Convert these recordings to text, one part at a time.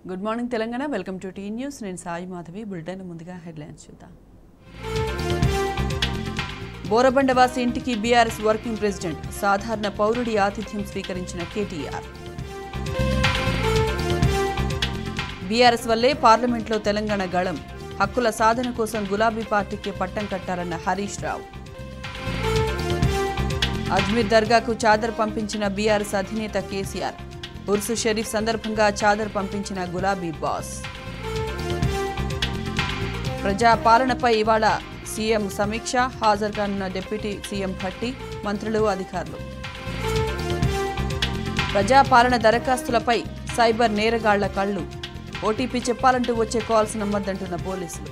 Good morning Telangana. Welcome to T news. నేను Sai Madhavi. Bulletin ముందుగా headlines చూద్దాం. బోరబండవాసి ఇంటికి బీఆర్ఎస్ వర్కింగ్ ప్రెసిడెంట్, సాధారణ పౌరుడి ఆతిథ్యం స్వీకరించిన కేటీఆర్. బీఆర్ఎస్ వల్లే పార్లమెంట్లో తెలంగాణ గళం, హక్కుల సాధన కోసం గులాబీ పార్టీకి పట్టం కట్టారన్న హరీష్ రావు. అజ్మీర్ దర్గాకు చాదర్ పంపించిన బీఆర్ఎస్ అధినేత కేసీఆర్, ఉర్సు షరీఫ్ సందర్భంగా చాదర్ పంపించిన గులాబీ బాస్. ప్రజాపాలనపై ఇవాళ సీఎం సమీక్ష, హాజరుకానున్న డిప్యూటీ సీఎం భట్టి, మంత్రులు, అధికారులు. ప్రజాపాలన దరఖాస్తులపై సైబర్ నేరగాళ్ల కళ్లు, ఓటీపీ చెప్పాలంటూ వచ్చే కాల్స్ నమ్మద్దంటున్న పోలీసులు.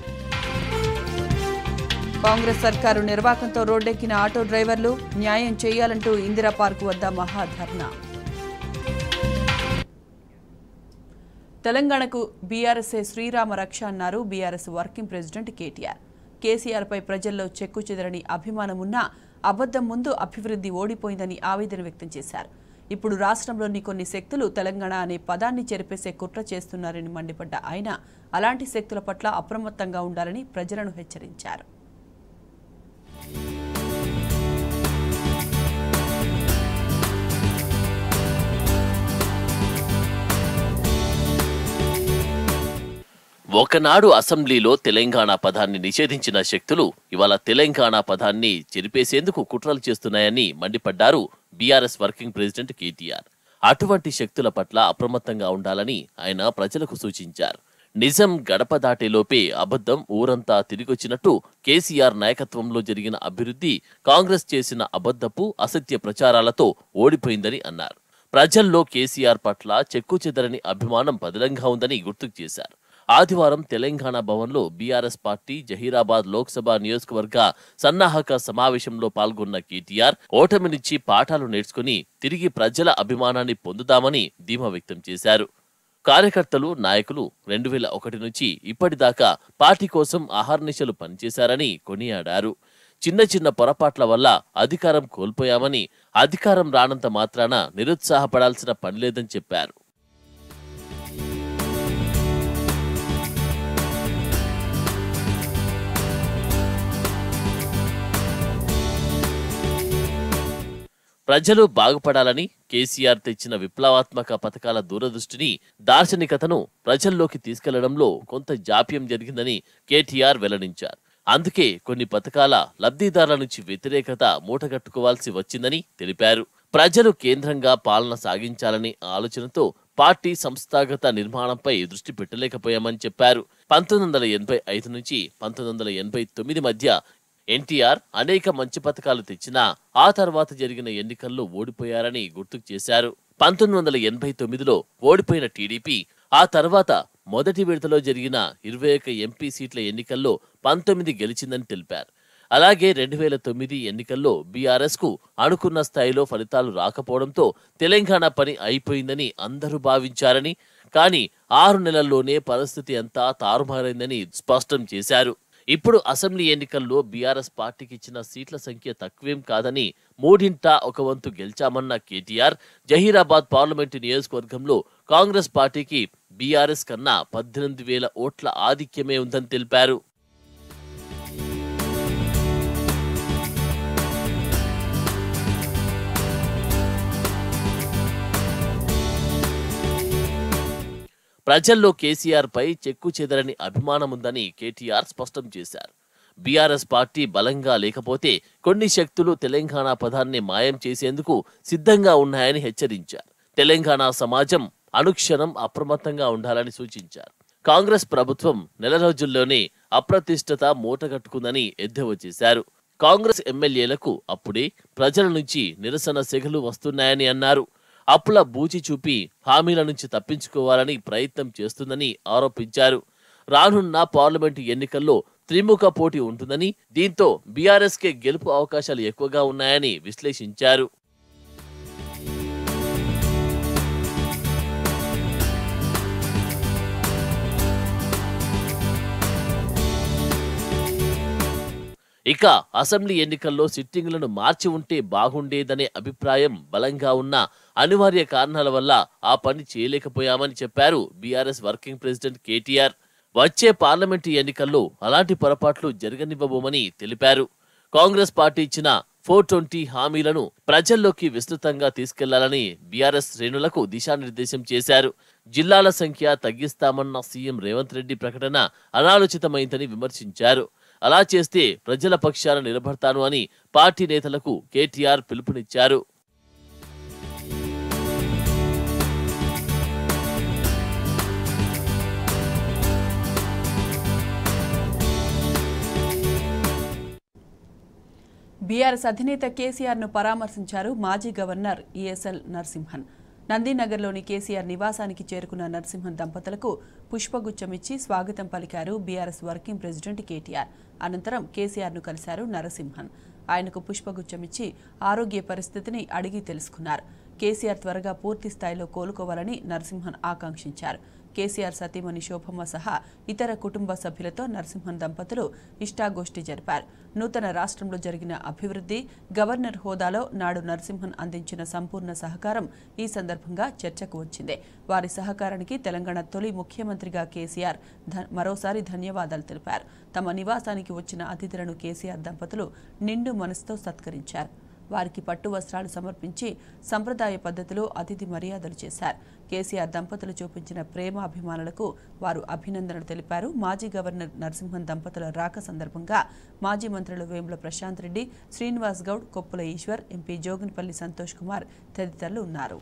కాంగ్రెస్ సర్కారు నిర్వాకంతో రోడ్డెక్కిన ఆటో డ్రైవర్లు, న్యాయం చేయాలంటూ ఇందిరా పార్కు వద్ద మహాధర్నా. తెలంగాణకు బీఆర్ఎస్ఏ శ్రీరామ రక్ష అన్నారు బీఆర్ఎస్ వర్కింగ్ ప్రెసిడెంట్ కేటీఆర్. కేసీఆర్పై ప్రజల్లో చెక్కు చెదరని అభిమానం ఉన్నా అబద్ధం ముందు అభివృద్ధి ఓడిపోయిందని ఆవేదన వ్యక్తం చేశారు. ఇప్పుడు రాష్ట్రంలోని కొన్ని శక్తులు తెలంగాణ అనే పదాన్ని చెరిపేసే కుట్ర చేస్తున్నారని మండిపడ్డ ఆయన అలాంటి శక్తుల పట్ల అప్రమత్తంగా ఉండాలని ప్రజలను హెచ్చరించారు. ఒకనాడు అసెంబ్లీలో తెలంగాణ పదాన్ని నిషేధించిన శక్తులు ఇవాళ తెలంగాణ పదాన్ని చెరిపేసేందుకు కుట్రలు చేస్తున్నాయని మండిపడ్డారు బీఆర్ఎస్ వర్కింగ్ ప్రెసిడెంట్ కేటీఆర్. అటువంటి శక్తుల పట్ల అప్రమత్తంగా ఉండాలని ఆయన ప్రజలకు సూచించారు. నిజం గడప దాటేలోపే అబద్ధం ఊరంతా తిరిగొచ్చినట్టు కేసీఆర్ నాయకత్వంలో జరిగిన అభివృద్ధి కాంగ్రెస్ చేసిన అబద్ధపు అసత్య ప్రచారాలతో ఓడిపోయిందని అన్నారు. ప్రజల్లో కేసీఆర్ పట్ల చెక్కు చెదరని అభిమానం పదిలంగా ఉందని గుర్తుకు చేశారు. ఆదివారం తెలంగాణ భవన్లో బీఆర్ఎస్ పార్టీ జహీరాబాద్ లోక్సభ నియోజకవర్గ సన్నాహక సమావేశంలో పాల్గొన్న కేటీఆర్ ఓటమి నుంచి పాఠాలు నేర్చుకుని తిరిగి ప్రజల అభిమానాన్ని పొందుదామని ధీమా వ్యక్తం చేశారు. కార్యకర్తలు, నాయకులు 2001 నుంచి ఇప్పటిదాకా పార్టీ కోసం అహర్నిశలు పనిచేశారని కొనియాడారు. చిన్న చిన్న పొరపాట్ల వల్ల అధికారం కోల్పోయామని, అధికారం రానంత మాత్రాన నిరుత్సాహపడాల్సిన పనిలేదని చెప్పారు. ప్రజలు బాగుపడాలని కేసీఆర్ తెచ్చిన విప్లవాత్మక పథకాల దూరదృష్టిని, దార్శనికతను ప్రజల్లోకి తీసుకెళ్లడంలో కొంత జాప్యం జరిగిందని కేటీఆర్ వెల్లడించారు. అందుకే కొన్ని పథకాల లబ్ధిదారుల నుంచి వ్యతిరేకత మూటగట్టుకోవాల్సి వచ్చిందని తెలిపారు. ప్రజలు కేంద్రంగా పాలన సాగించాలని ఆలోచనతో పార్టీ సంస్థాగత నిర్మాణంపై దృష్టి పెట్టలేకపోయామని చెప్పారు. 1985 నుంచి 1989 మధ్య ఎన్టీఆర్ అనేక మంచి పథకాలు తెచ్చినా ఆ తర్వాత జరిగిన ఎన్నికల్లో ఓడిపోయారని గుర్తుకు చేశారు. 1989లో ఓడిపోయిన టీడీపీ ఆ తర్వాత మొదటి విడతలో జరిగిన 21 ఎంపీ సీట్ల ఎన్నికల్లో 19 గెలిచిందని తెలిపారు. అలాగే 2009 ఎన్నికల్లో బీఆర్ఎస్ కు అనుకున్న స్థాయిలో ఫలితాలు రాకపోవడంతో తెలంగాణ పని అయిపోయిందని అందరూ భావించారని, కానీ 6 నెలల్లోనే పరిస్థితి అంతా తారుమారైందని స్పష్టం చేశారు. ఇప్పుడు అసెంబ్లీ ఎన్నికల్లో బీఆర్ఎస్ పార్టీకి ఇచ్చిన సీట్ల సంఖ్య తక్కువేం కాదని, 3/1 వంతు గెలిచామన్న కేటీఆర్ జహీరాబాద్ పార్లమెంటు నియోజకవర్గంలో కాంగ్రెస్ పార్టీకి బీఆర్ఎస్ కన్నా 18,000 ఓట్ల ఆధిక్యమే ఉందని తెలిపారు. ప్రజల్లో కేసీఆర్ పై చెక్కు చెదరని అభిమానం ఉందని కేటీఆర్ స్పష్టం చేశారు. బీఆర్ఎస్ పార్టీ బలంగా లేకపోతే కొన్ని శక్తులు తెలంగాణ పదాన్ని మాయం చేసేందుకు సిద్ధంగా ఉన్నాయని హెచ్చరించారు. తెలంగాణ సమాజం అనుక్షణం అప్రమత్తంగా ఉండాలని సూచించారు. కాంగ్రెస్ ప్రభుత్వం నెల రోజుల్లోనే అప్రతిష్టత మూటగట్టుకుందని ఎద్దేవా చేశారు. కాంగ్రెస్ ఎమ్మెల్యేలకు అప్పుడే ప్రజల నుంచి నిరసన సెగలు వస్తున్నాయని అన్నారు. అప్పుల బూచి చూపి హామీల నుంచి తప్పించుకోవాలని ప్రయత్నం చేస్తుందని ఆరోపించారు. రానున్న పార్లమెంటు ఎన్నికల్లో త్రిముఖ పోటీ ఉంటుందని, దీంతో బీఆర్ఎస్కే గెలుపు అవకాశాలు ఎక్కువగా ఉన్నాయని విశ్లేషించారు. ఇక అసెంబ్లీ ఎన్నికల్లో సిట్టింగులను మార్చి ఉంటే బాగుండేదనే అభిప్రాయం బలంగా ఉన్న అనివార్య కారణాల వల్ల ఆ పని చేయలేకపోయామని చెప్పారు బీఆర్ఎస్ వర్కింగ్ ప్రెసిడెంట్ కేటీఆర్. వచ్చే పార్లమెంటు ఎన్నికల్లో అలాంటి పొరపాట్లు జరగనివ్వబోమని తెలిపారు. కాంగ్రెస్ పార్టీ ఇచ్చిన 420 హామీలను ప్రజల్లోకి విస్తృతంగా తీసుకెళ్లాలని బీఆర్ఎస్ శ్రేణులకు దిశానిర్దేశం చేశారు. జిల్లాల సంఖ్య తగ్గిస్తామన్న సీఎం రేవంత్ రెడ్డి ప్రకటన అనాలోచితమైందని విమర్శించారు. అలా చేస్తే ప్రజల పక్షాన నిలబడతాను అని పార్టీ నేతలకు కేటీఆర్ పిలుపునిచ్చారు. బీఆర్ఎస్ అధినేత కేసీఆర్ ను పరామర్శించారు మాజీ గవర్నర్ ఈఎస్ఎల్ నరసింహన్. నందినగర్లోని కేసీఆర్ నివాసానికి చేరుకున్న నరసింహన్ దంపతులకు పుష్పగుచ్చమిచ్చి స్వాగతం పలికారు బీఆర్ఎస్ వర్కింగ్ ప్రెసిడెంట్ కేటీఆర్. అనంతరం కేసీఆర్ ను కలిశారు నరసింహన్. ఆయనకు పుష్పగుచ్చమిచ్చి ఆరోగ్య పరిస్థితిని అడిగి తెలుసుకున్నారు. కేసీఆర్ త్వరగా పూర్తి స్థాయిలో కోలుకోవాలని నరసింహన్ ఆకాంక్షించారు. కేసీఆర్ సతీమణి శోభమ్మ సహా ఇతర కుటుంబ సభ్యులతో నరసింహన్ దంపతులు ఇష్టాగోష్ఠి జరిపారు. నూతన రాష్ట్రంలో జరిగిన అభివృద్ధి, గవర్నర్ హోదాలో నాడు నరసింహన్ అందించిన సంపూర్ణ సహకారం ఈ సందర్భంగా చర్చకు వచ్చింది. వారి సహకారానికి తెలంగాణ తొలి ముఖ్యమంత్రిగా కేసీఆర్ మరోసారి ధన్యవాదాలు తెలిపారు. తమ నివాసానికి వచ్చిన అతిథులను కేసీఆర్ దంపతులు నిండు మనసుతో సత్కరించారు. వారికి పట్టు వస్త్రాలు సమర్పించి సంప్రదాయ పద్ధతిలో అతిథి మర్యాదలు చేశారు. కేసీఆర్ దంపతులు చూపించిన ప్రేమాభిమానులకు వారు అభినందనలు తెలిపారు. మాజీ గవర్నర్ నరసింహన్ దంపతుల రాక సందర్భంగా మాజీ మంత్రులు వేముల ప్రశాంత్ రెడ్డి, శ్రీనివాస్ గౌడ్, కొప్పుల ఈశ్వర్, ఎంపీ జోగిన్పల్లి సంతోష్ కుమార్ తదితరులు ఉన్నారు.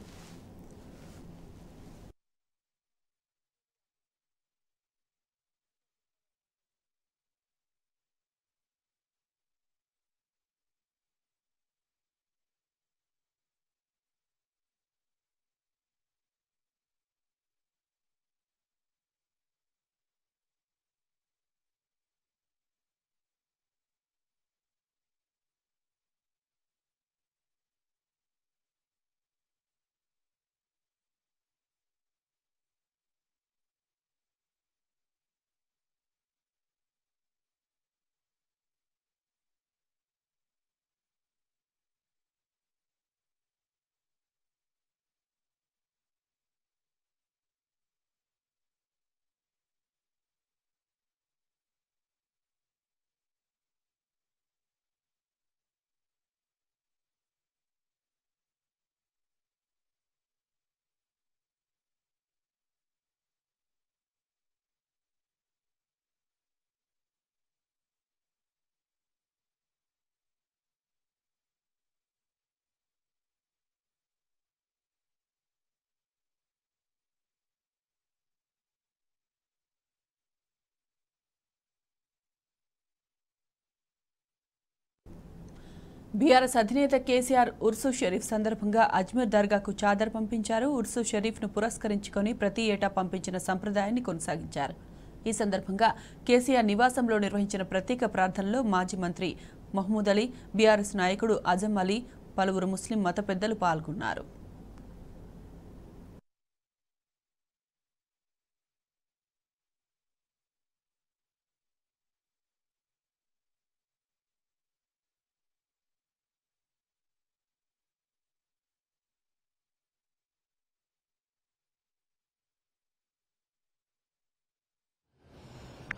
బీఆర్ఎస్ అధినేత కేసీఆర్ ఉర్సు షరీఫ్ సందర్భంగా అజ్మీర్ దర్గాకు చాదర్ పంపించారు. ఉర్సు షరీఫ్ను పురస్కరించుకొని ప్రతి ఏటా పంపించిన సంప్రదాయాన్ని కొనసాగించారు. ఈ సందర్భంగా కేసీఆర్ నివాసంలో నిర్వహించిన ప్రత్యేక ప్రార్థనలో మాజీ మంత్రి మహమూద్ అలీ, బీఆర్ఎస్ నాయకుడు అజం అలీ, పలువురు ముస్లిం మత పెద్దలు పాల్గొన్నారు.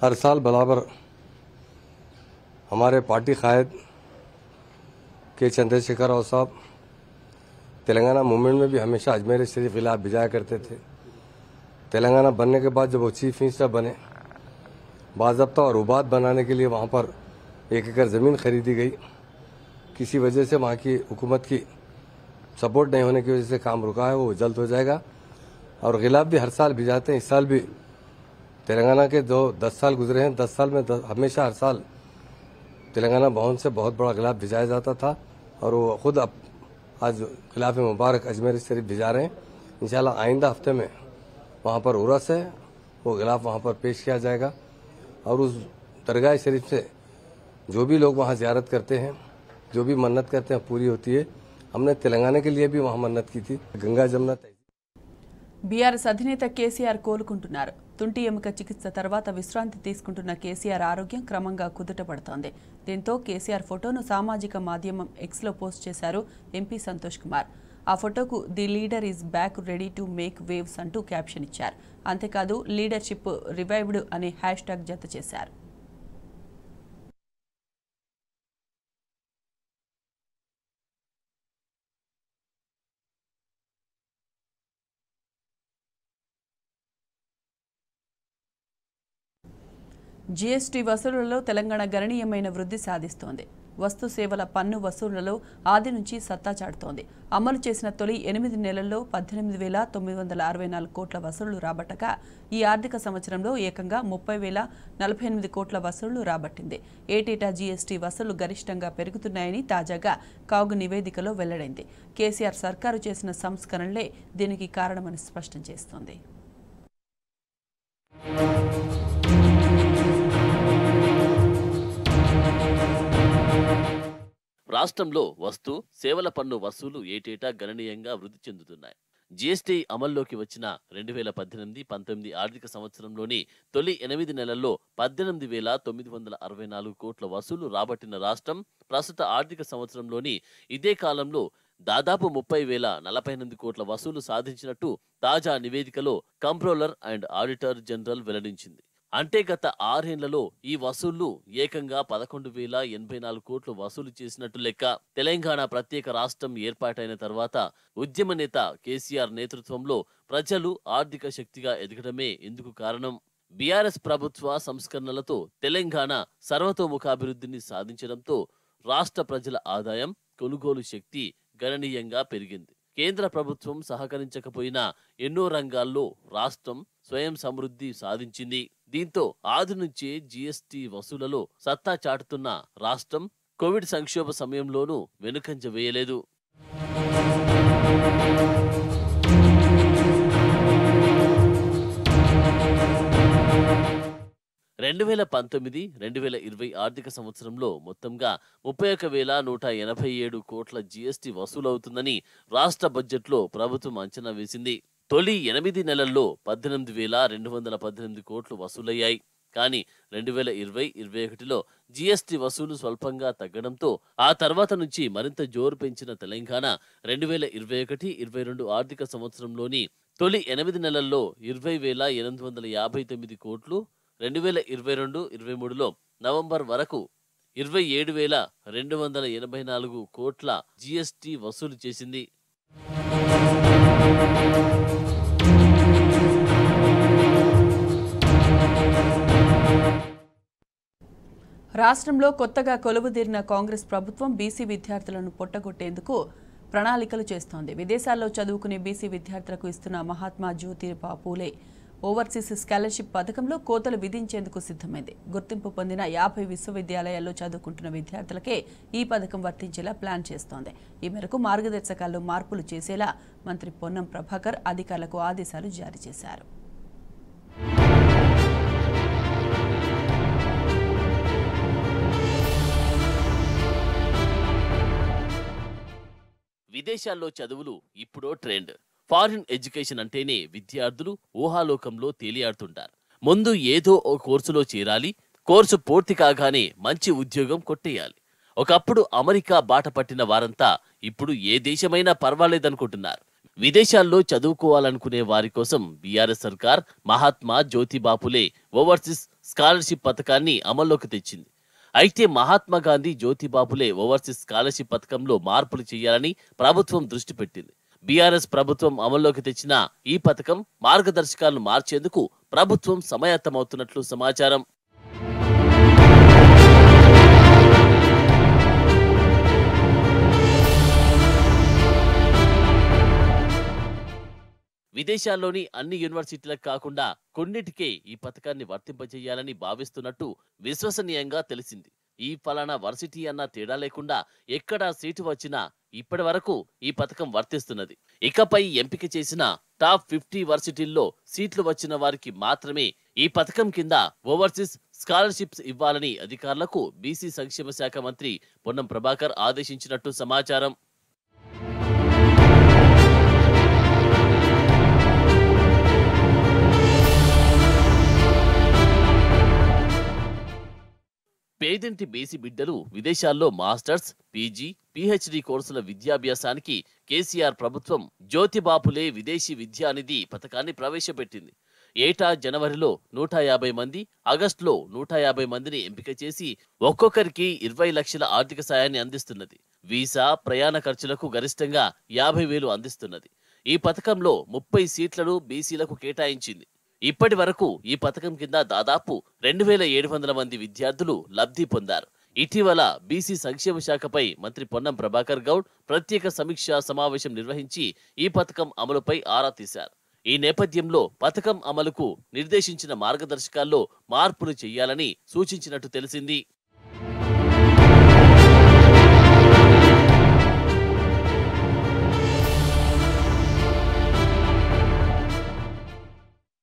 हर साल बराबर हमारे पार्टी कायद के चंद्रशेखर राव साहब तेलंगाना मूवमेंट में भी हमेशा अजमेर शरीफ खिलाफ भिजाया करते थे। तेलंगाना बनने के बाद जब वो चीफ मिनिस्टर बने, बाज़ाब्ता और उबाद बनाने के लिए वहाँ पर 1 एकड़ ज़मीन खरीदी गई। किसी वजह से वहाँ की हुकूमत की सपोर्ट नहीं होने की वजह से काम रुका है, वो जल्द हो जाएगा। और खिलाफ भी हर साल भिजाते हैं। इस साल भी तेलंगाना के जो 10 साल गुजरे हैं, 10 साल में हमेशा हर साल तेलंगाना भवन से बहुत बड़ा गिलाफ भिजाया जाता था और वो खुद अब आज गिलाफ मुबारक अजमेर शरीफ भिजा रहे हैं। इंशाल्लाह आइंदा हफ्ते में वहाँ पर उर्स है, वो गिलाफ वहाँ पर पेश किया जाएगा और उस दरगाह शरीफ से जो भी लोग वहाँ ज़ियारत करते हैं, जो भी मन्नत करते हैं पूरी होती है। हमने तेलंगाना के लिए भी वहाँ मन्नत की थी। गंगा जमुना బీఆర్ఎస్ అధినేత కేసీఆర్ కోలుకుంటున్నారు. తుంటి ఎముక చికిత్స తర్వాత విశ్రాంతి తీసుకుంటున్న కేసీఆర్ ఆరోగ్యం క్రమంగా కుదుటపడుతోంది. దీంతో కేసీఆర్ ఫోటోను సామాజిక మాధ్యమం ఎక్స్లో పోస్ట్ చేశారు ఎంపీ సంతోష్ కుమార్. ఆ ఫోటోకు the leader is back ready to make waves అంటూ క్యాప్షన్ ఇచ్చారు. అంతేకాదు లీడర్షిప్ రివైవ్డ్ అనే హ్యాష్ట్యాగ్ జత చేశారు. జీఎస్టీ వసూళ్లలో తెలంగాణ గణనీయమైన వృద్ధి సాధిస్తోంది. వస్తు సేవల పన్ను వసూళ్లలో ఆది నుంచి సత్తా చాటుతోంది. అమలు చేసిన తొలి 8 నెలల్లో 18,964 కోట్ల వసూళ్లు రాబట్టగా ఈ ఆర్థిక సంవత్సరంలో ఏకంగా 30,048 కోట్ల వసూళ్లు రాబట్టింది. ఏటేటా జీఎస్టీ వసూళ్లు గరిష్టంగా పెరుగుతున్నాయని తాజాగా కాగ్ నివేదికలో వెల్లడైంది. కేసీఆర్ సర్కారు చేసిన సంస్కరణలే దీనికి కారణమని స్పష్టం చేస్తోంది. రాష్ట్రంలో వస్తు సేవల పన్ను వసూలు ఏటేటా గణనీయంగా వృద్ధి చెందుతున్నాయి. జీఎస్టీ అమల్లోకి వచ్చిన 2018-19 ఆర్థిక సంవత్సరంలోని తొలి 8 నెలల్లో 18,964 కోట్ల వసూలు రాబట్టిన రాష్ట్రం ప్రస్తుత ఆర్థిక సంవత్సరంలోని ఇదే కాలంలో దాదాపు 30,048 కోట్ల వసూలు సాధించినట్టు తాజా నివేదికలో కంప్ట్రోలర్ అండ్ ఆడిటర్ జనరల్ వెల్లడించింది. అంటే గత 6 ఏళ్లలో ఈ వసూళ్లు ఏకంగా 11,084 కోట్లు వసూలు చేసినట్టు లెక్క. తెలంగాణ ప్రత్యేక రాష్ట్రం ఏర్పాటైన తర్వాత ఉద్యమ నేత కేసీఆర్ నేతృత్వంలో ప్రజలు ఆర్థిక శక్తిగా ఎదగడమే ఇందుకు కారణం. బీఆర్ఎస్ ప్రభుత్వ సంస్కరణలతో తెలంగాణ సర్వతోముఖాభివృద్ధిని సాధించడంతో రాష్ట్ర ప్రజల ఆదాయం, కొనుగోలు శక్తి గణనీయంగా పెరిగింది. కేంద్ర ప్రభుత్వం సహకరించకపోయినా ఎన్నో రంగాల్లో రాష్ట్రం స్వయం సమృద్ధి సాధించింది. దీంతో ఆది నుంచే జీఎస్టీ వసూళ్లలో సత్తా చాటుతున్న రాష్ట్రం కోవిడ్ సంక్షోభ సమయంలోనూ వెనుకంజ వేయలేదు. 2019-2020 ఆర్థిక సంవత్సరంలో మొత్తంగా 31,187 కోట్ల జీఎస్టీ వసూలవుతుందని రాష్ట్ర బడ్జెట్లో ప్రభుత్వం అంచనా వేసింది. తొలి 8 నెలల్లో 18,218 కోట్లు వసూలయ్యాయి. కానీ 2020-21లో జీఎస్టీ వసూలు స్వల్పంగా తగ్గడంతో ఆ తర్వాత నుంచి మరింత జోరు పెంచిన తెలంగాణ 2021-22 ఆర్థిక సంవత్సరంలోని తొలి 8 నెలల్లో 20,859 కోట్లు, 2022-23లో నవంబర్ వరకు 27,284 కోట్ల జీఎస్టీ వసూలు చేసింది. రాష్ట్రంలో కొత్తగా కొలువుదీరిన కాంగ్రెస్ ప్రభుత్వం బీసీ విద్యార్థులను పొట్టగొట్టేందుకు ప్రణాళికలు చేస్తోంది. విదేశాల్లో చదువుకునే బీసీ విద్యార్థులకు ఇస్తున్న మహాత్మా జ్యోతిబా పూలే ఓవర్సీస్ స్కాలర్షిప్ పథకంలో కోతలు విధించేందుకు సిద్ధమైంది. గుర్తింపు పొందిన 50 విశ్వవిద్యాలయాల్లో చదువుకుంటున్న విద్యార్థులకే ఈ పథకం వర్తించేలా ప్లాన్ చేస్తోంది. ఈ మేరకు మార్గదర్శకాల్లో మార్పులు చేసేలా మంత్రి పొన్నం ప్రభాకర్ అధికారులకు ఆదేశాలు జారీ చేశారు. విదేశాల్లో చదువులు ఇప్పుడో ట్రెండ్. ఫారిన్ ఎడ్యుకేషన్ అంటేనే విద్యార్థులు ఊహాలోకంలో తేలియాడుతుంటారు. ముందు ఏదో ఓ కోర్సులో చేరాలి, కోర్సు పూర్తి కాగానే మంచి ఉద్యోగం కొట్టేయాలి. ఒకప్పుడు అమెరికా బాట పట్టిన వారంతా ఇప్పుడు ఏ దేశమైనా పర్వాలేదనుకుంటున్నారు. విదేశాల్లో చదువుకోవాలనుకునే వారి కోసం బీఆర్ఎస్ సర్కార్ మహాత్మా జ్యోతిబా పూలే ఓవర్సీస్ స్కాలర్షిప్ పథకాన్ని అమల్లోకి తెచ్చింది. అయితే మహాత్మా గాంధీ జ్యోతిబా పూలే ఓవర్సీస్ స్కాలర్షిప్ పథకంలో మార్పులు చేయాలని ప్రభుత్వం దృష్టి పెట్టింది. బీఆర్ఎస్ ప్రభుత్వం అమల్లోకి తెచ్చిన ఈ పథకం మార్గదర్శకాలను మార్చేందుకు ప్రభుత్వం సమాయత్తమవుతున్నట్లు సమాచారం. విదేశాల్లోని అన్ని యూనివర్సిటీలకు కాకుండా కొన్నిటికే ఈ పథకాన్ని వర్తింపజేయాలని భావిస్తున్నట్టు విశ్వసనీయంగా తెలిసింది. ఈ ఫలానా వర్సిటీ అన్న తేడా లేకుండా ఎక్కడా సీటు వచ్చినా ఇప్పటి వరకు ఈ పథకం వర్తిస్తున్నది. ఇకపై ఎంపిక చేసిన టాప్ 50 వర్సిటీల్లో సీట్లు వచ్చిన వారికి మాత్రమే ఈ పథకం కింద ఓవర్సీస్ స్కాలర్షిప్స్ ఇవ్వాలని అధికారులకు బీసీ సంక్షేమ శాఖ మంత్రి పొన్నం ప్రభాకర్ ఆదేశించినట్టు సమాచారం. పేదింటి బీసీ బిడ్డలు విదేశాల్లో మాస్టర్స్, పీజీ, పీహెచ్డీ కోర్సుల విద్యాభ్యాసానికి కేసీఆర్ ప్రభుత్వం జ్యోతిబాపులే విదేశీ విద్యానిధి పథకాన్ని ప్రవేశపెట్టింది. ఏటా జనవరిలో 150 మంది, ఆగస్టులో 150 మందిని ఎంపిక చేసి ఒక్కొక్కరికి 20 లక్షల ఆర్థిక సాయాన్ని అందిస్తున్నది. వీసా, ప్రయాణ ఖర్చులకు గరిష్టంగా 50,000 అందిస్తున్నది. ఈ పథకంలో 30 సీట్లను బీసీలకు కేటాయించింది. ఇప్పటి వరకు ఈ పథకం కింద దాదాపు 2,700 మంది విద్యార్థులు లబ్ధి పొందారు. ఇటీవల బీసీ సంక్షేమ శాఖపై మంత్రి పొన్నం ప్రభాకర్ గౌడ్ ప్రత్యేక సమీక్షా సమావేశం నిర్వహించి ఈ పథకం అమలుపై ఆరా తీశారు. ఈ నేపథ్యంలో పథకం అమలుకు నిర్దేశించిన మార్గదర్శకాల్లో మార్పులు చేయాలని సూచించినట్టు తెలిసింది.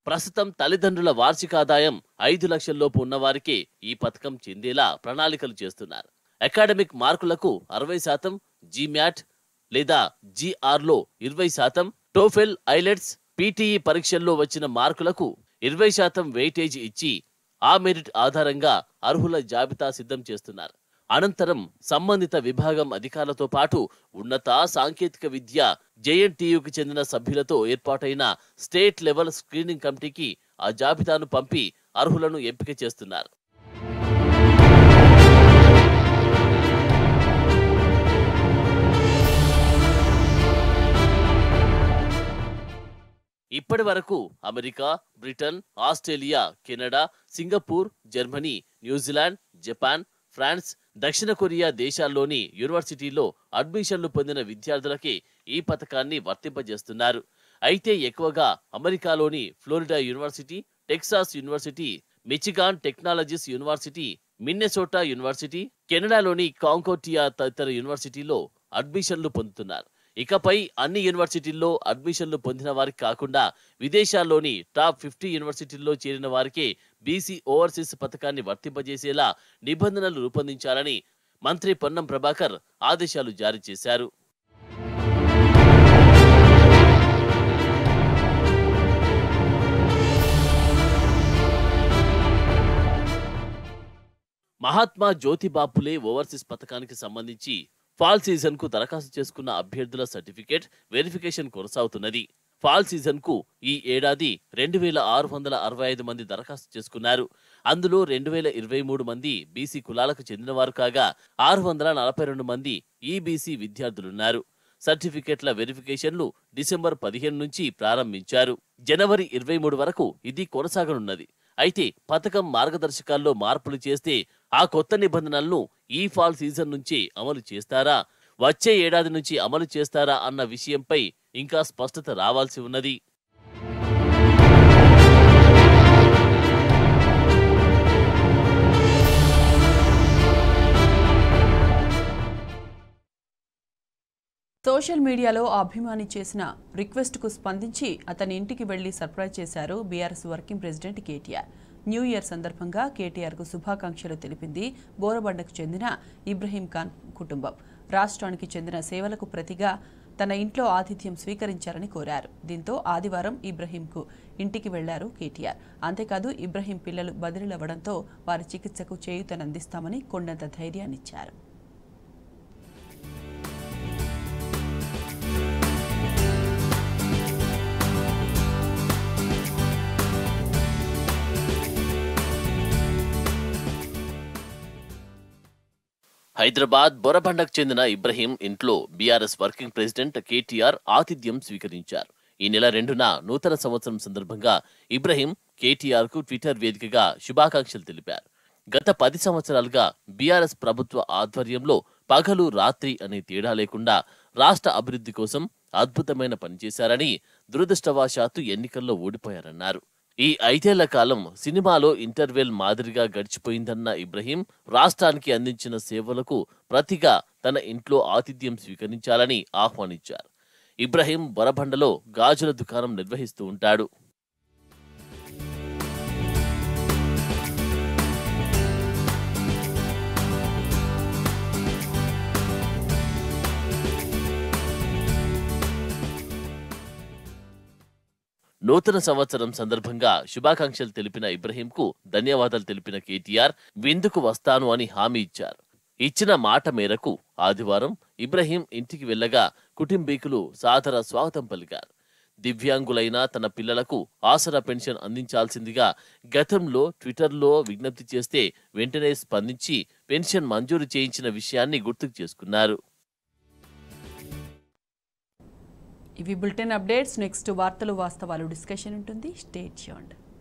ప్రస్తుతం తల్లిదండ్రుల వార్షిక ఆదాయం 5 లక్షల్లోపు ఉన్నవారికే ఈ పథకం చెందేలా ప్రణాళికలు చేస్తున్నారు. అకాడమిక్ మార్కులకు 60%, జీమ్యాట్ లేదా జీఆర్లో 20%, టోఫెల్, ఐలెట్స్, పీటీఈ పరీక్షల్లో వచ్చిన మార్కులకు 20% వెయిటేజ్ ఇచ్చి ఆ మెరిట్ ఆధారంగా అర్హుల జాబితా సిద్ధం చేస్తున్నారు. అనంతరం సంబంధిత విభాగం అధికారులతో పాటు ఉన్నత సాంకేతిక విద్య జేఎన్టీయూకి చెందిన సభ్యులతో ఏర్పాటైన స్టేట్ లెవెల్ స్క్రీనింగ్ కమిటీకి ఆ జాబితాను పంపి అర్హులను ఎంపిక చేస్తున్నారు. ఇప్పటి వరకు America, Britain, Australia, Canada, Singapore, Germany, New Zealand, Japan, France, దక్షిణ కొరియా దేశాల్లోని యూనివర్సిటీల్లో అడ్మిషన్లు పొందిన విద్యార్థులకే ఈ పథకాన్ని వర్తింపజేస్తున్నారు. అయితే ఎక్కువగా అమెరికాలోని Florida university, Texas university, Michigan technologies university, Minnesota university, కెనడాలోని కాంకోటియా తదితర యూనివర్సిటీలో అడ్మిషన్లు పొందుతున్నారు. ఇకపై అన్ని యూనివర్సిటీల్లో అడ్మిషన్లు పొందిన వారికి కాకుండా విదేశాల్లోని టాప్ 50 యూనివర్సిటీల్లో చేరిన వారికే బీసీ ఓవర్సీస్ పథకాన్ని వర్తింపజేసేలా నిబంధనలు రూపొందించాలని మంత్రి పొన్నం ప్రభాకర్ ఆదేశాలు జారీ చేశారు. మహాత్మా జ్యోతిబాపులే ఓవర్సీస్ పథకానికి సంబంధించి ఫాల్ సీజన్ కు దరఖాస్తు చేసుకున్న అభ్యర్థుల సర్టిఫికేట్ వెరిఫికేషన్ కొనసాగుతున్నది. ఫాల్ సీజన్ కు ఈ ఏడాది 2,665 మంది దరఖాస్తు చేసుకున్నారు. అందులో 2,023 మంది బీసీ కులాలకు చెందినవారు కాగా 642 మంది ఈబీసీ విద్యార్థులున్నారు. సర్టిఫికేట్ల వెరిఫికేషన్లు డిసెంబర్ 15 నుంచి ప్రారంభించారు. జనవరి 23 వరకు ఇది కొనసాగనున్నది. అయితే పథకం మార్గదర్శకాల్లో మార్పులు చేస్తే ఆ కొత్త నిబంధనలను ఈ ఫాల్ సీజన్ నుంచి అమలు చేస్తారా, వచ్చే ఏడాది నుంచి అమలు చేస్తారా అన్న విషయంపై ఇంకా స్పష్టత రావాల్సి ఉన్నది. సోషల్ మీడియాలో ఆ అభిమాని చేసిన రిక్వెస్ట్కు స్పందించి అతని ఇంటికి వెళ్లి సర్ప్రైజ్ చేశారు BRS working president KTR. New year సందర్భంగా కేటీఆర్కు శుభాకాంక్షలు తెలిపింది బోరబండకు చెందిన ఇబ్రహీం ఖాన్ కుటుంబం. రాష్ట్రానికి చెందిన సేవలకు ప్రతిగా తన ఇంట్లో ఆతిథ్యం స్వీకరించారని కోరారు. దీంతో ఆదివారం ఇబ్రహీంకు ఇంటికి వెళ్లారు కేటీఆర్. అంతేకాదు ఇబ్రహీం పిల్లలు బదిలీలవ్వడంతో వారి చికిత్సకు చేయూతనందిస్తామని కొండంత ధైర్యాన్నిచ్చారు. హైదరాబాద్ బోరబండకు చెందిన ఇబ్రహీం ఇంట్లో బీఆర్ఎస్ వర్కింగ్ ప్రెసిడెంట్ కేటీఆర్ ఆతిథ్యం స్వీకరించారు. ఈ నెల 2న నూతన సంవత్సరం సందర్భంగా ఇబ్రహీం కేటీఆర్ కు ట్విట్టర్ వేదికగా శుభాకాంక్షలు తెలిపారు. గత 10 సంవత్సరాలుగా బీఆర్ఎస్ ప్రభుత్వ ఆధ్వర్యంలో పగలు రాత్రి అనే తేడా లేకుండా రాష్ట్ర అభివృద్ధి కోసం అద్భుతమైన పనిచేశారని, దురదృష్టవశాత్తు ఎన్నికల్లో ఓడిపోయారన్నారు. ఈ 5 ఏళ్ల కాలం సినిమాలో ఇంటర్వెల్ మాదిరిగా గడిచిపోయిందన్న ఇబ్రహీం రాష్ట్రానికి అందించిన సేవలకు ప్రతిగా తన ఇంట్లో ఆతిథ్యం స్వీకరించాలని ఆహ్వానించారు. ఇబ్రహీం బొరబండలో గాజుల దుకాణం నిర్వహిస్తూ ఉంటాడు. నూతన సంవత్సరం సందర్భంగా శుభాకాంక్షలు తెలిపిన ఇబ్రహీంకు ధన్యవాదాలు తెలిపిన కేటీఆర్ విందుకు వస్తాను అని హామీ ఇచ్చారు. ఇచ్చిన మాట మేరకు ఆదివారం ఇబ్రహీం ఇంటికి వెళ్లగా కుటుంబీకులు సాదర స్వాగతం పలికారు. దివ్యాంగులైన తన పిల్లలకు ఆసరా పెన్షన్ అందించాల్సిందిగా గతంలో ట్విట్టర్లో విజ్ఞప్తి చేస్తే వెంటనే స్పందించి పెన్షన్ మంజూరు చేయించిన విషయాన్ని గుర్తుకు చేసుకున్నారు. ఇవి బులెటిన్ అప్డేట్స్. నెక్స్ట్ వార్తలు వాస్తవాలు డిస్కషన్ ఉంటుంది. Stay tuned.